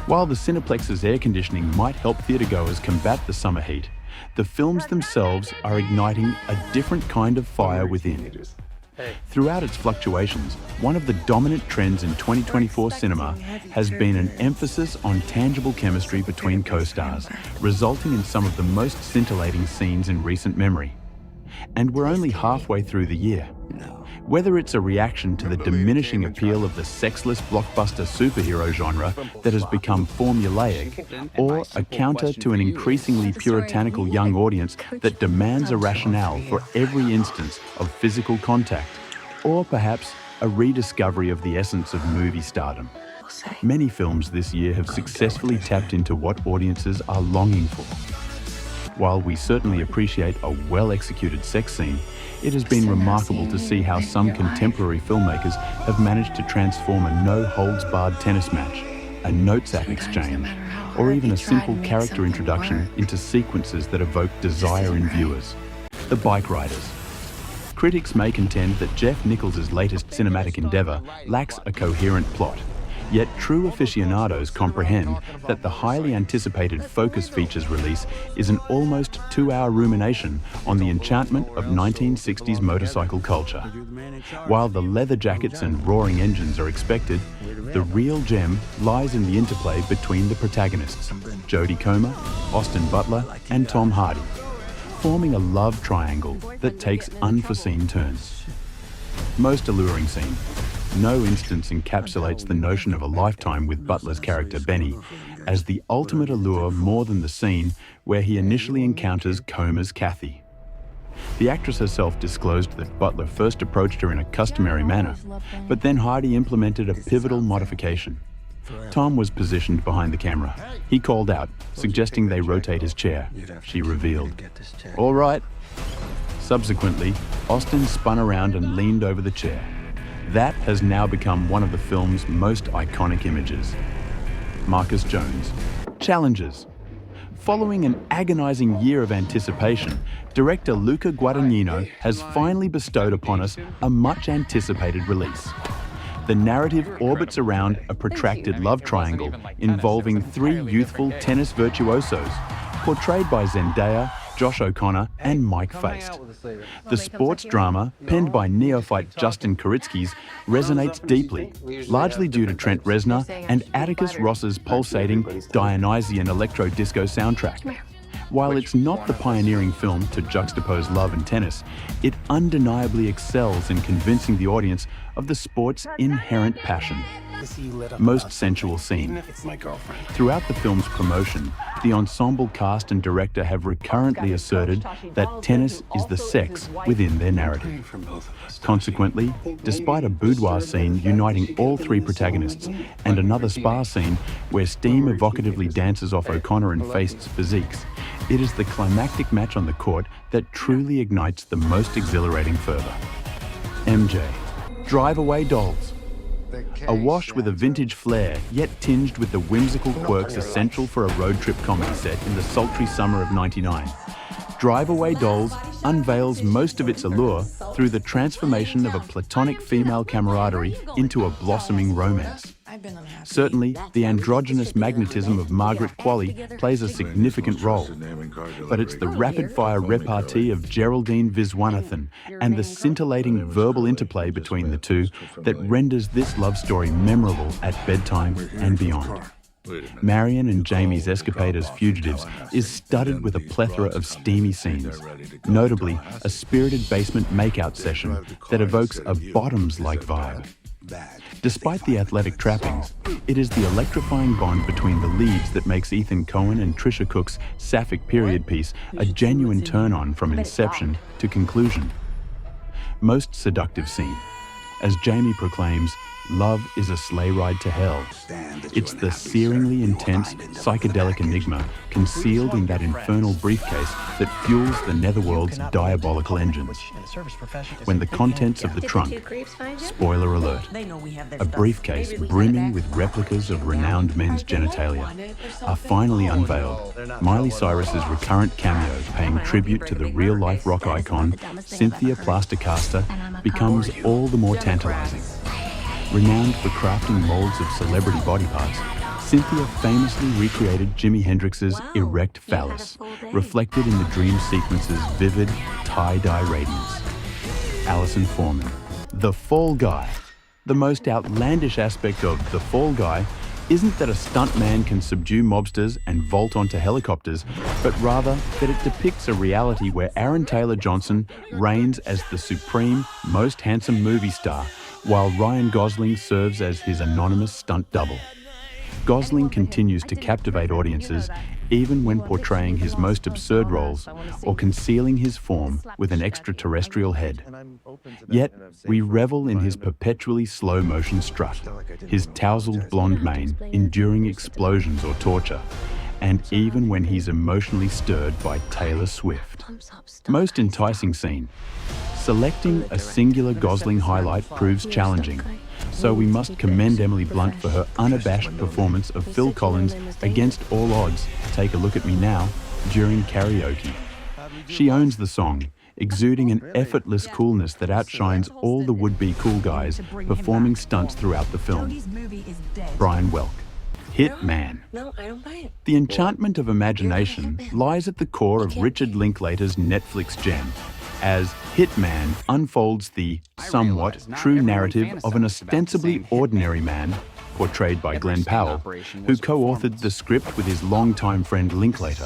While the Cineplex's air conditioning might help theatregoers combat the summer heat, the films themselves are igniting a different kind of fire within. Throughout its fluctuations, one of the dominant trends in 2024 cinema has been an emphasis on tangible chemistry between co-stars, resulting in some of the most scintillating scenes in recent memory. And we're only halfway through the year. Whether it's a reaction to the diminishing appeal of the sexless blockbuster superhero genre that has become formulaic, or a counter to an increasingly puritanical young audience that demands a rationale for every instance of physical contact, or perhaps a rediscovery of the essence of movie stardom. Many films this year have successfully tapped into what audiences are longing for. While we certainly appreciate a well-executed sex scene, it has been remarkable to see how some contemporary filmmakers have managed to transform a no-holds-barred tennis match, a notes-app exchange, or even a simple character introduction into sequences that evoke desire in viewers. The Bike Riders. Critics may contend that Jeff Nichols' latest cinematic endeavor lacks a coherent plot. Yet true aficionados comprehend that the highly anticipated Focus Features release is an almost 2-hour rumination on the enchantment of 1960s motorcycle culture. While the leather jackets and roaring engines are expected, the real gem lies in the interplay between the protagonists, Jodie Comer, Austin Butler, and Tom Hardy, forming a love triangle that takes unforeseen turns. Most alluring scene. No instance encapsulates the notion of a lifetime with Butler's character Benny as the ultimate allure more than the scene where he initially encounters Comer's Kathy. The actress herself disclosed that Butler first approached her in a customary manner, but then Hardy implemented a pivotal modification. Tom was positioned behind the camera. He called out, suggesting they rotate his chair. She revealed, "All right." Subsequently, Austin spun around and leaned over the chair. That has now become one of the film's most iconic images. Marcus Jones. Challenges. Following an agonizing year of anticipation, director Luca Guadagnino has finally bestowed upon us a much-anticipated release. The narrative orbits around a protracted love triangle involving 3 youthful tennis virtuosos, portrayed by Zendaya, Josh O'Connor, and Mike Feist. The sports drama, penned by neophyte Justin Kuritzkis, resonates deeply, largely due to Trent Reznor and Atticus Ross's pulsating Dionysian electro-disco soundtrack. While it's not the pioneering film to juxtapose love and tennis, it undeniably excels in convincing the audience of the sport's inherent passion. Most sensual scene. Throughout the film's promotion, the ensemble cast and director have recurrently asserted that tennis is the sex within their narrative. Consequently, despite a boudoir scene uniting all 3 protagonists and another spa scene where steam evocatively dances off O'Connor and Feist's physiques, it is the climactic match on the court that truly ignites the most exhilarating fervor. MJ. Drive Away Dolls. Awash with a vintage flair, yet tinged with the whimsical quirks essential for a road trip comedy set in the sultry summer of '99. Drive Away Dolls unveils most of its allure through the transformation of a platonic female camaraderie into a blossoming romance. Certainly, the androgynous magnetism of Margaret Qualley plays a significant role, but it's the rapid-fire repartee of Geraldine Viswanathan and the scintillating verbal interplay between the two that renders this love story memorable at bedtime and beyond. Marion and Jamie's escapade as fugitives is studded with a plethora of steamy scenes, notably a spirited basement makeout session that evokes a Bottoms-like vibe. Despite the athletic trappings, it is the electrifying bond between the leads that makes Ethan Coen and Trisha Cook's sapphic period piece a genuine turn-on from inception to conclusion. Most seductive scene. As Jamie proclaims, love is a sleigh ride to hell. It's the searingly intense, psychedelic enigma concealed in that infernal briefcase that fuels the netherworld's diabolical engines. When the contents of the trunk, spoiler alert, a briefcase brimming with replicas of renowned men's genitalia, are finally unveiled, Miley Cyrus's recurrent cameo paying tribute to the real-life rock icon, Cynthia Plastercaster, becomes all the more tantalizing. Renowned for crafting molds of celebrity body parts, Cynthia famously recreated Jimi Hendrix's erect phallus, reflected in the dream sequence's vivid tie-dye radiance. Alison Foreman. The Fall Guy. The most outlandish aspect of The Fall Guy isn't that a stuntman can subdue mobsters and vault onto helicopters, but rather that it depicts a reality where Aaron Taylor Johnson reigns as the supreme, most handsome movie star, while Ryan Gosling serves as his anonymous stunt double. Gosling continues to captivate audiences even when portraying his most absurd roles or concealing his form with an extraterrestrial head. Yet, we revel in his perpetually slow-motion strut, his tousled blonde mane enduring explosions or torture, and even when he's emotionally stirred by Taylor Swift. Most enticing scene. Selecting a singular Gosling highlight proves challenging, so we must commend Emily Blunt for her unabashed performance of Phil Collins' Against All Odds, Take a Look at Me Now, during karaoke. She owns the song, exuding an effortless coolness that outshines all the would-be cool guys performing stunts throughout the film. Brian Welk. Hitman. The enchantment of imagination lies at the core of Richard Linklater's Netflix gem, as Hitman unfolds the somewhat true narrative of an ostensibly ordinary man, portrayed by Glenn Powell, who co-authored the script with his longtime friend Linklater,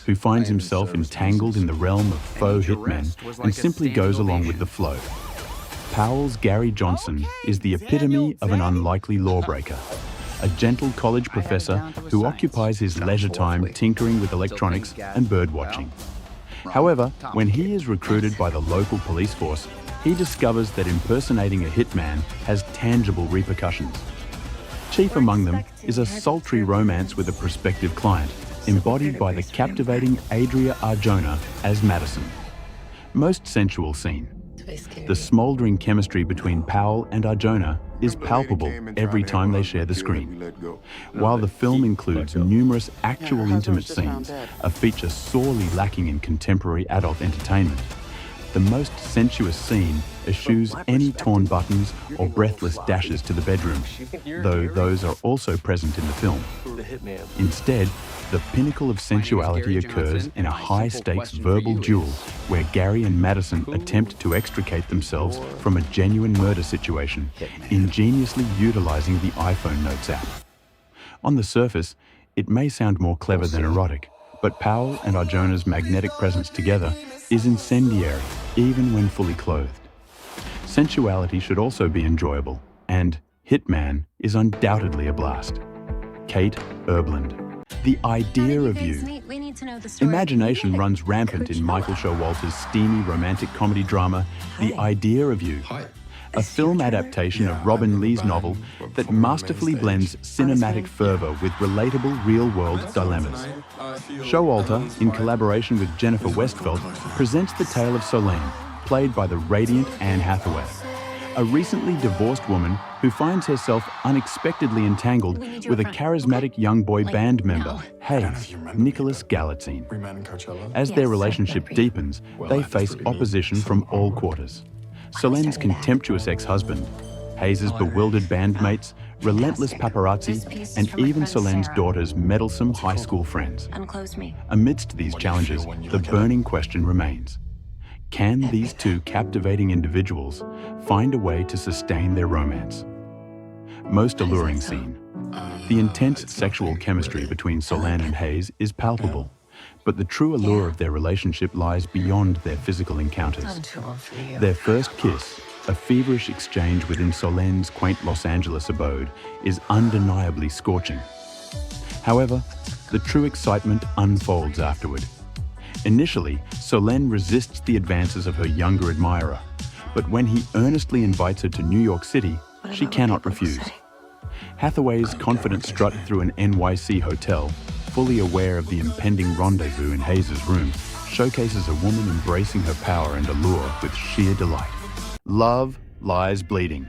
who finds himself entangled in the realm of faux hitmen and simply goes along with the flow. Powell's Gary Johnson is the epitome of an unlikely lawbreaker, a gentle college professor who occupies his leisure time tinkering with electronics and birdwatching. However, when he is recruited by the local police force, he discovers that impersonating a hitman has tangible repercussions. Chief among them is a sultry romance with a prospective client, embodied by the captivating Adria Arjona as Madison. Most sensual scene. The smouldering chemistry between Powell and Arjona is palpable every time they share the screen. While the film includes numerous actual intimate scenes, a feature sorely lacking in contemporary adult entertainment, the most sensuous scene eschews any torn buttons or breathless dashes to the bedroom, though those are also present in the film. Instead, the pinnacle of sensuality occurs in a high-stakes verbal duel where Gary and Madison attempt to extricate themselves from a genuine murder situation, ingeniously utilizing the iPhone Notes app. On the surface, it may sound more clever than erotic, but Powell and Arjona's magnetic presence together is incendiary, even when fully clothed. Sensuality should also be enjoyable, and Hitman is undoubtedly a blast. Kate Erbland. The idea of you. Imagination runs rampant in Michael Showalter's steamy romantic comedy drama, The Idea of You, a film adaptation of Robin Lee's novel that masterfully blends cinematic fervor with relatable real-world dilemmas. Showalter, in collaboration with Jennifer Westfeldt, presents the tale of Solène, played by the radiant Anne Hathaway, a recently divorced woman who finds herself unexpectedly entangled with a charismatic young boy band member, Hayes, Nicholas Galitzine. As their relationship deepens, they face opposition from all quarters. Solène's contemptuous ex-husband, Hayes' bewildered bandmates, relentless paparazzi, and even Solène's daughter's meddlesome high school friends. Amidst these challenges, the burning question remains: can these two captivating individuals find a way to sustain their romance? Most alluring scene. The intense sexual chemistry between Solène and Hayes is palpable, but the true allure of their relationship lies beyond their physical encounters. Their first kiss, a feverish exchange within Solène's quaint Los Angeles abode, is undeniably scorching. However, the true excitement unfolds afterward. Initially, Solène resists the advances of her younger admirer, but when he earnestly invites her to New York City, she cannot refuse. Hathaway's confident strut through an NYC hotel, fully aware of the impending rendezvous in Hayes' room, showcases a woman embracing her power and allure with sheer delight. Love lies bleeding.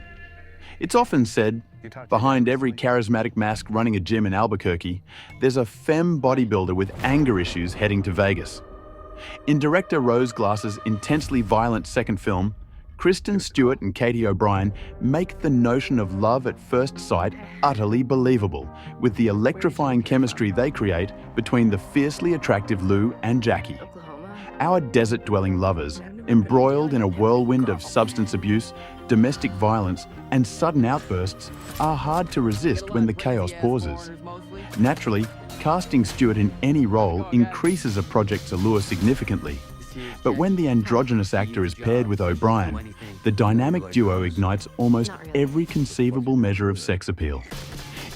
It's often said, behind every charismatic mask running a gym in Albuquerque, there's a femme bodybuilder with anger issues heading to Vegas. In director Rose Glass's intensely violent second film, Kristen Stewart and Katie O'Brien make the notion of love at first sight utterly believable, with the electrifying chemistry they create between the fiercely attractive Lou and Jackie. Our desert-dwelling lovers, embroiled in a whirlwind of substance abuse, domestic violence, and sudden outbursts, are hard to resist when the chaos pauses. Naturally, casting Stewart in any role increases a project's allure significantly. But when the androgynous actor is paired with O'Brien, the dynamic duo ignites almost every conceivable measure of sex appeal.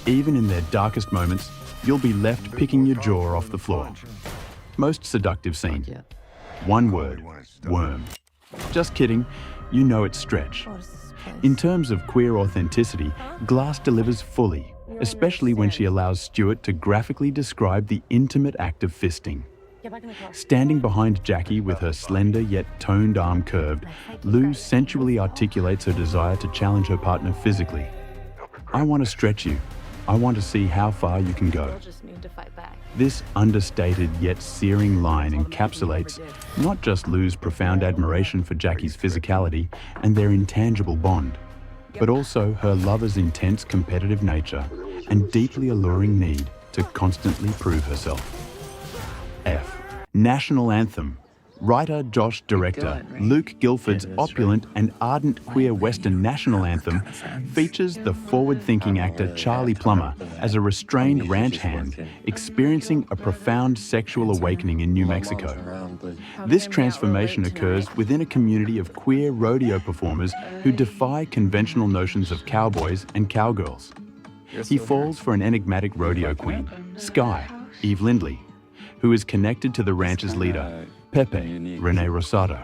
Even in their darkest moments, you'll be left picking your jaw off the floor. Most seductive scene. One word, worm. Just kidding, you know it's stretch. In terms of queer authenticity, Glass delivers fully, especially when she allows Stewart to graphically describe the intimate act of fisting. Standing behind Jackie with her slender yet toned arm curved, Lou sensually articulates her desire to challenge her partner physically. I want to stretch you. I want to see how far you can go. This understated yet searing line encapsulates not just Lou's profound admiration for Jackie's physicality and their intangible bond, but also her lover's intense competitive nature and deeply alluring need to constantly prove herself. F. National Anthem. Writer, director Luke Guilford's opulent and ardent queer Western national anthem features the forward-thinking actor Charlie Plummer as a restrained ranch hand experiencing a profound sexual awakening in New Mexico. This transformation occurs within a community of queer rodeo performers who defy conventional notions of cowboys and cowgirls. He falls for an enigmatic rodeo queen, Sky, Eve Lindley, who is connected to the ranch's leader, Pepe, Rene Rosado.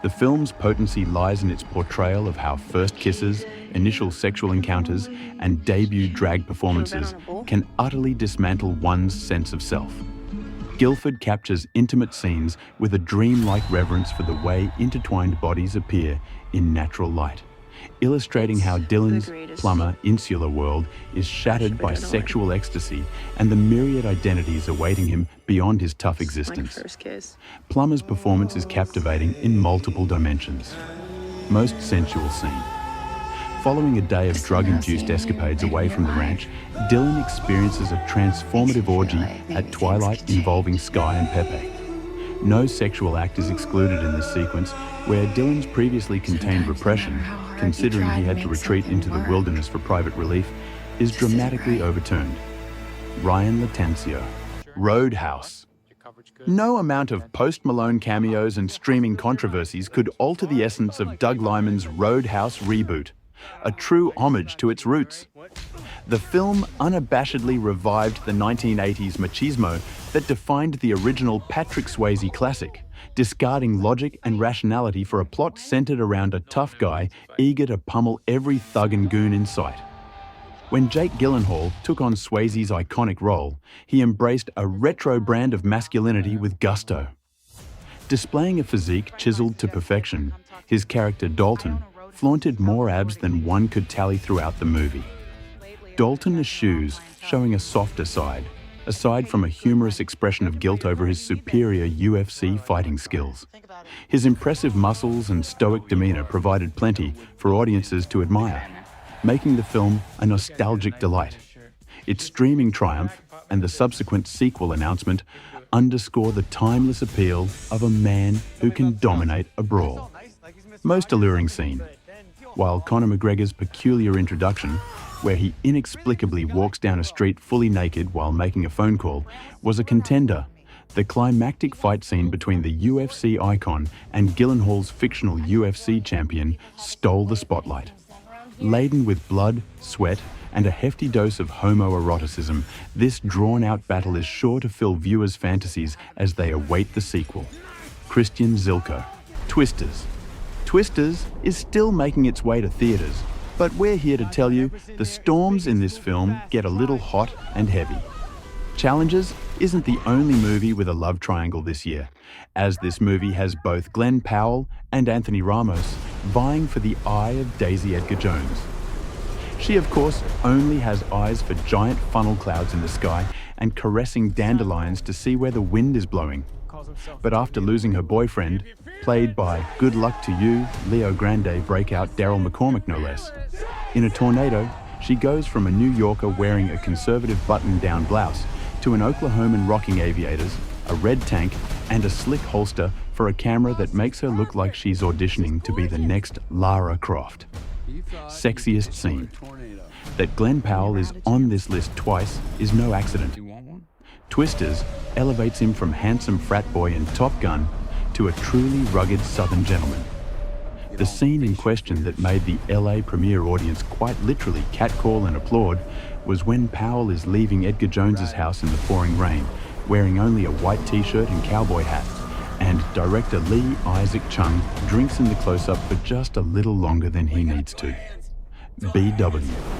The film's potency lies in its portrayal of how first kisses, initial sexual encounters, and debut drag performances can utterly dismantle one's sense of self. Guilford captures intimate scenes with a dreamlike reverence for the way intertwined bodies appear in natural light, illustrating how Dylan's, Plummer, insular world is shattered by sexual ecstasy and the myriad identities awaiting him beyond his tough existence. Plummer's performance is captivating in multiple dimensions. Most sensual scene. Following a day of drug-induced escapades away from the ranch, Dylan experiences a transformative orgy at twilight involving Sky and Pepe. No sexual act is excluded in this sequence, where Dylan's previously contained repression, considering he had to retreat into the wilderness for private relief, is dramatically overturned. Ryan Latancio. Roadhouse. No amount of Post Malone cameos and streaming controversies could alter the essence of Doug Liman's Roadhouse reboot, a true homage to its roots. The film unabashedly revived the 1980s machismo that defined the original Patrick Swayze classic, discarding logic and rationality for a plot centered around a tough guy eager to pummel every thug and goon in sight. When Jake Gyllenhaal took on Swayze's iconic role, he embraced a retro brand of masculinity with gusto. Displaying a physique chiseled to perfection, his character Dalton flaunted more abs than one could tally throughout the movie. Dalton eschews showing a softer side, aside from a humorous expression of guilt over his superior UFC fighting skills. His impressive muscles and stoic demeanor provided plenty for audiences to admire, making the film a nostalgic delight. Its streaming triumph and the subsequent sequel announcement underscore the timeless appeal of a man who can dominate a brawl. Most alluring scene. While Conor McGregor's peculiar introduction, where he inexplicably walks down a street fully naked while making a phone call, was a contender, the climactic fight scene between the UFC icon and Gyllenhaal's fictional UFC champion stole the spotlight. Laden with blood, sweat, and a hefty dose of homoeroticism, this drawn-out battle is sure to fill viewers' fantasies as they await the sequel. Christian Zilko. Twisters. Twisters is still making its way to theaters, but we're here to tell you the storms in this film get a little hot and heavy. Challengers isn't the only movie with a love triangle this year, as this movie has both Glenn Powell and Anthony Ramos vying for the eye of Daisy Edgar-Jones. She, of course, only has eyes for giant funnel clouds in the sky and caressing dandelions to see where the wind is blowing. But after losing her boyfriend, played by good luck to you, Leo Grande breakout Daryl McCormick no less, in a tornado, she goes from a New Yorker wearing a conservative button-down blouse to an Oklahoman rocking aviators, a red tank, and a slick holster for a camera that makes her look like she's auditioning to be the next Lara Croft. Sexiest scene. That Glenn Powell is on this list twice is no accident. Twisters elevates him from handsome frat boy in Top Gun to a truly rugged Southern gentleman. The scene in question that made the LA premiere audience quite literally catcall and applaud was when Powell is leaving Edgar Jones's house in the pouring rain, wearing only a white t-shirt and cowboy hat, and director Lee Isaac Chung drinks in the close-up for just a little longer than he needs to. BW.